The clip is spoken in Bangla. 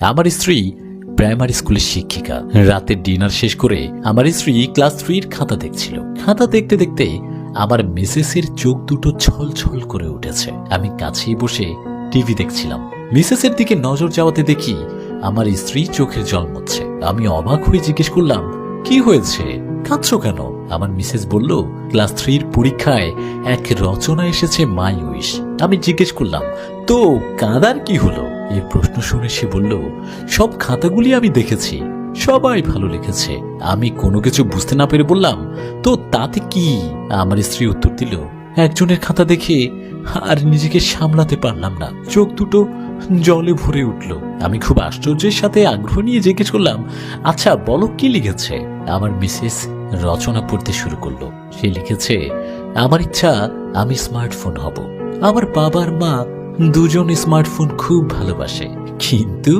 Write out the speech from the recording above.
আমার স্ত্রী প্রাইমারি স্কুলের শিক্ষিকা। রাতের ডিনার শেষ করে আমার স্ত্রী ক্লাস 3 খাতা দেখছিল। খাতা দেখতে দেখতে আমার মিসেসের চোখ দুটো ছলছল করে উঠেছে। আমি কাছেই বসে টিভি দেখছিলাম। মিসেসের দিকে নজর যাওয়াতে দেখি আমার স্ত্রী চোখের জল মুছছে। আমি অবাক হয়ে জিজ্ঞেস করলাম, কি হয়েছে, কাঁদছো কেন? আমার মিসেস বলল, ক্লাস 3 পরীক্ষায় এক রচনা এসেছে মাই উইশ। আমি জিজ্ঞেস করলাম, তো কাঁদার কি হলো? এই প্রশ্ন শুনে সে বলল, সব খাতাগুলি আমি দেখেছি, সবাই ভালো লিখেছে। আমি কোনো কিছু বুঝতে না পেরে বললাম, তো তাতে কি? আমার স্ত্রী উত্তর দিল, একজনের খাতা দেখে আর নিজেকে সামলাতে পারলাম না, চোখ দুটো জলে ভরে উঠল। আমি খুব আশ্চর্যের সাথে আগ্রহ নিয়ে জিজ্ঞেস করলাম, আচ্ছা বলো কি লিখেছে? আমার মিসেস রচনা পড়তে শুরু করলো। সে লিখেছে, আমার ইচ্ছা আমি স্মার্টফোন হব। আমার বাবার মা দুজন স্মার্টফোন খুব ভালোবাসে, কিন্তু